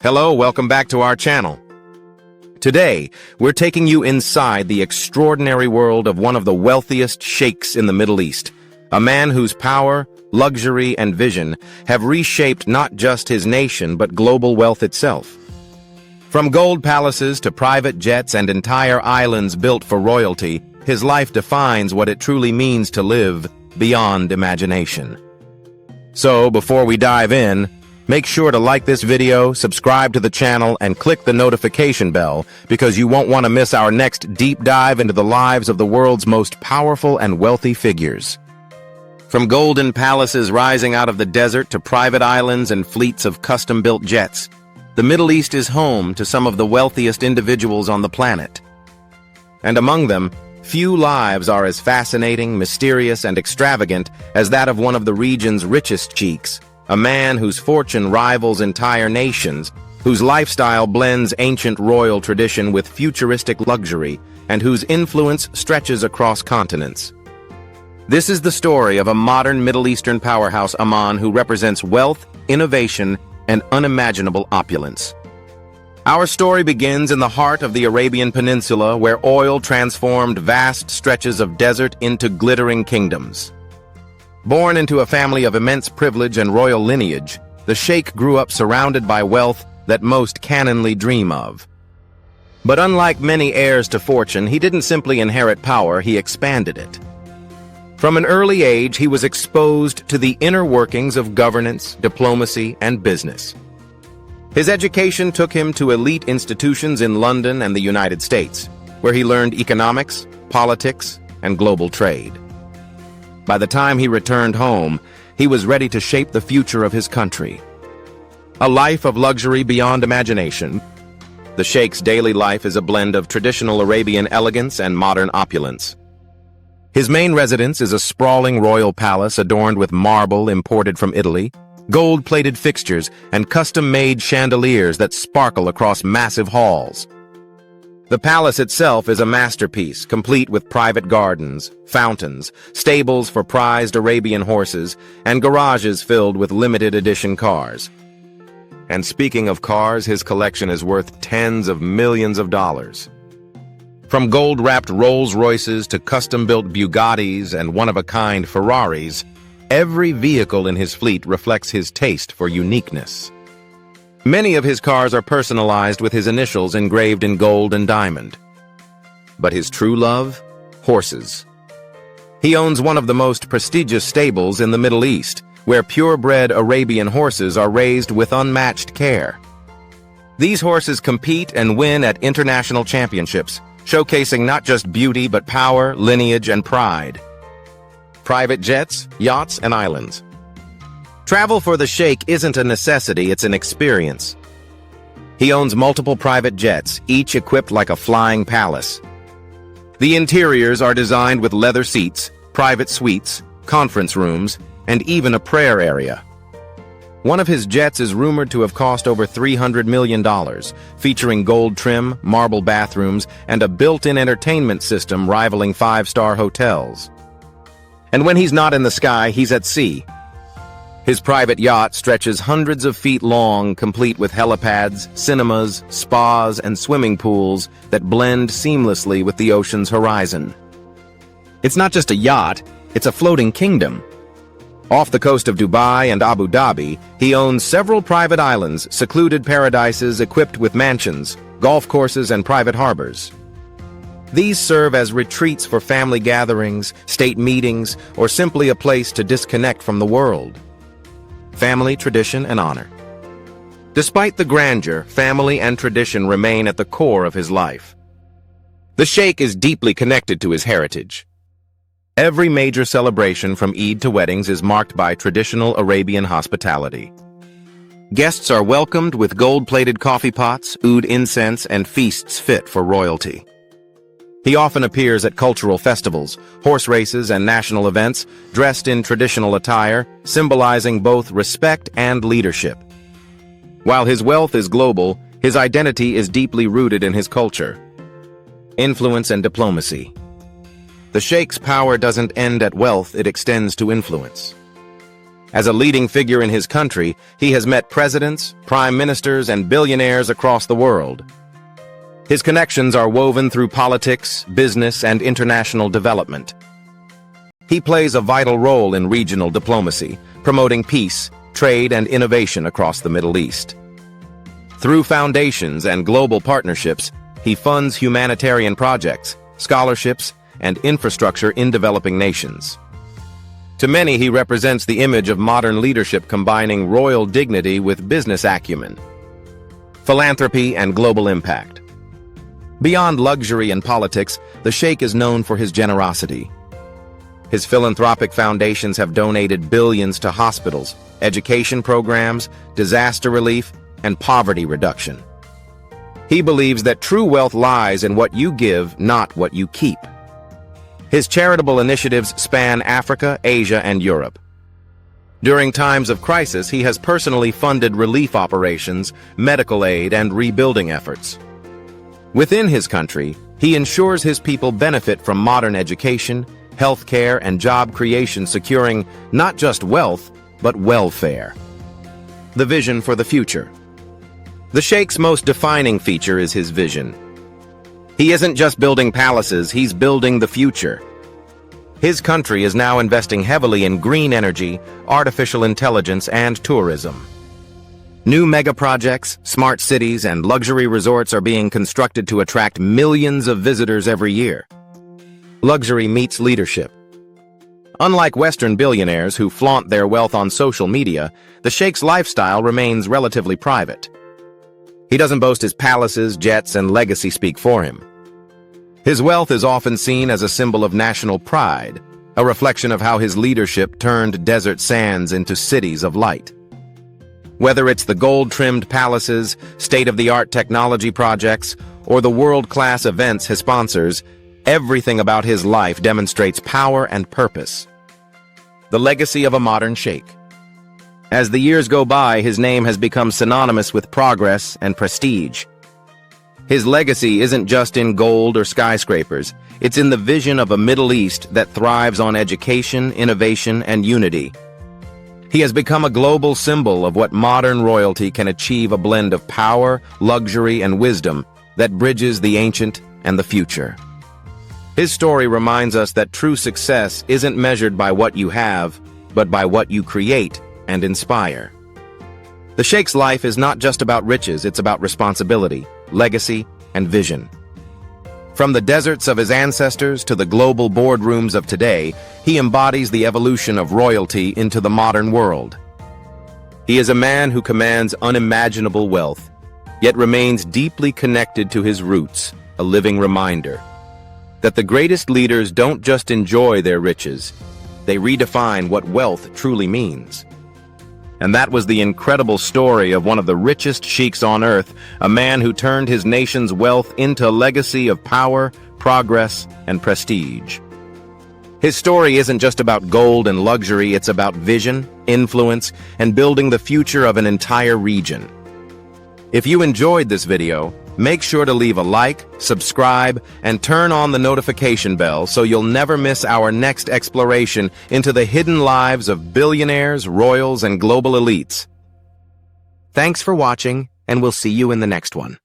Hello, welcome back to our channel. Today, we're taking you inside the extraordinary world of one of the wealthiest sheikhs in the Middle East, a man whose power, luxury, and vision have reshaped not just his nation but global wealth itself. From gold palaces to private jets and entire islands built for royalty, his life defines what it truly means to live beyond imagination. So, before we dive in, make sure to like this video, subscribe to the channel, and click the notification bell because you won't want to miss our next deep dive into the lives of the world's most powerful and wealthy figures. From golden palaces rising out of the desert to private islands and fleets of custom-built jets, the Middle East is home to some of the wealthiest individuals on the planet. And among them, few lives are as fascinating, mysterious, and extravagant as that of one of the region's richest sheikhs, a man whose fortune rivals entire nations, whose lifestyle blends ancient royal tradition with futuristic luxury, and whose influence stretches across continents. This is the story of a modern Middle Eastern powerhouse, Amman, who represents wealth, innovation, and unimaginable opulence. Our story begins in the heart of the Arabian Peninsula, where oil transformed vast stretches of desert into glittering kingdoms. Born into a family of immense privilege and royal lineage, the sheikh grew up surrounded by wealth that most can only dream of. But unlike many heirs to fortune, he didn't simply inherit power, he expanded it. From an early age, he was exposed to the inner workings of governance, diplomacy, and business. His education took him to elite institutions in London and the United States, where he learned economics, politics, and global trade. By the time he returned home, he was ready to shape the future of his country. A life of luxury beyond imagination, the sheikh's daily life is a blend of traditional Arabian elegance and modern opulence. His main residence is a sprawling royal palace adorned with marble imported from Italy, gold-plated fixtures, and custom-made chandeliers that sparkle across massive halls. The palace itself is a masterpiece, complete with private gardens, fountains, stables for prized Arabian horses, and garages filled with limited-edition cars. And speaking of cars, his collection is worth tens of millions of dollars. From gold-wrapped Rolls-Royces to custom-built Bugattis and one-of-a-kind Ferraris, every vehicle in his fleet reflects his taste for uniqueness. Many of his cars are personalized with his initials engraved in gold and diamond. But his true love? Horses. He owns one of the most prestigious stables in the Middle East, where purebred Arabian horses are raised with unmatched care. These horses compete and win at international championships, showcasing not just beauty but power, lineage, and pride. Private jets, yachts, and islands. Travel for the sheikh isn't a necessity, it's an experience. He owns multiple private jets, each equipped like a flying palace. The interiors are designed with leather seats, private suites, conference rooms, and even a prayer area. One of his jets is rumored to have cost over $300 million, featuring gold trim, marble bathrooms, and a built-in entertainment system rivaling five-star hotels. And when he's not in the sky, he's at sea. His private yacht stretches hundreds of feet long, complete with helipads, cinemas, spas, and swimming pools that blend seamlessly with the ocean's horizon. It's not just a yacht, it's a floating kingdom. Off the coast of Dubai and Abu Dhabi, he owns several private islands, secluded paradises equipped with mansions, golf courses, and private harbors. These serve as retreats for family gatherings, state meetings, or simply a place to disconnect from the world. Family, tradition, and honor. Despite the grandeur, family and tradition remain at the core of his life. The sheikh is deeply connected to his heritage. Every major celebration from Eid to weddings is marked by traditional Arabian hospitality. Guests are welcomed with gold-plated coffee pots, oud incense, and feasts fit for royalty. He often appears at cultural festivals, horse races, and national events, dressed in traditional attire, symbolizing both respect and leadership. While his wealth is global, his identity is deeply rooted in his culture. Influence and diplomacy. The sheikh's power doesn't end at wealth, it extends to influence. As a leading figure in his country, he has met presidents, prime ministers, and billionaires across the world. His connections are woven through politics, business, and international development. He plays a vital role in regional diplomacy, promoting peace, trade, and innovation across the Middle East. Through foundations and global partnerships, he funds humanitarian projects, scholarships, and infrastructure in developing nations. To many, he represents the image of modern leadership combining royal dignity with business acumen, philanthropy, and global impact. Beyond luxury and politics, the Sheikh is known for his generosity. His philanthropic foundations have donated billions to hospitals, education programs, disaster relief, and poverty reduction. He believes that true wealth lies in what you give, not what you keep. His charitable initiatives span Africa, Asia, and Europe. During times of crisis, he has personally funded relief operations, medical aid, and rebuilding efforts. Within his country, he ensures his people benefit from modern education, healthcare, and job creation, securing not just wealth, but welfare. The vision for the future. The Sheikh's most defining feature is his vision. He isn't just building palaces, he's building the future. His country is now investing heavily in green energy, artificial intelligence, and tourism. New mega projects, smart cities, and luxury resorts are being constructed to attract millions of visitors every year. Luxury meets leadership. Unlike Western billionaires who flaunt their wealth on social media, the Sheikh's lifestyle remains relatively private. He doesn't boast his palaces, jets, and legacy speak for him. His wealth is often seen as a symbol of national pride, a reflection of how his leadership turned desert sands into cities of light. Whether it's the gold-trimmed palaces, state-of-the-art technology projects, or the world-class events he sponsors, everything about his life demonstrates power and purpose. The legacy of a modern sheikh. As the years go by, his name has become synonymous with progress and prestige. His legacy isn't just in gold or skyscrapers, it's in the vision of a Middle East that thrives on education, innovation, and unity. He has become a global symbol of what modern royalty can achieve, a blend of power, luxury, and wisdom that bridges the ancient and the future. His story reminds us that true success isn't measured by what you have, but by what you create and inspire. The Sheikh's life is not just about riches, it's about responsibility, legacy, and vision. From the deserts of his ancestors to the global boardrooms of today, he embodies the evolution of royalty into the modern world. He is a man who commands unimaginable wealth, yet remains deeply connected to his roots, a living reminder that the greatest leaders don't just enjoy their riches, they redefine what wealth truly means. And that was the incredible story of one of the richest sheikhs on earth, a man who turned his nation's wealth into a legacy of power, progress, and prestige. His story isn't just about gold and luxury, it's about vision, influence, and building the future of an entire region. If you enjoyed this video, make sure to leave a like, subscribe, and turn on the notification bell so you'll never miss our next exploration into the hidden lives of billionaires, royals, and global elites. Thanks for watching, and we'll see you in the next one.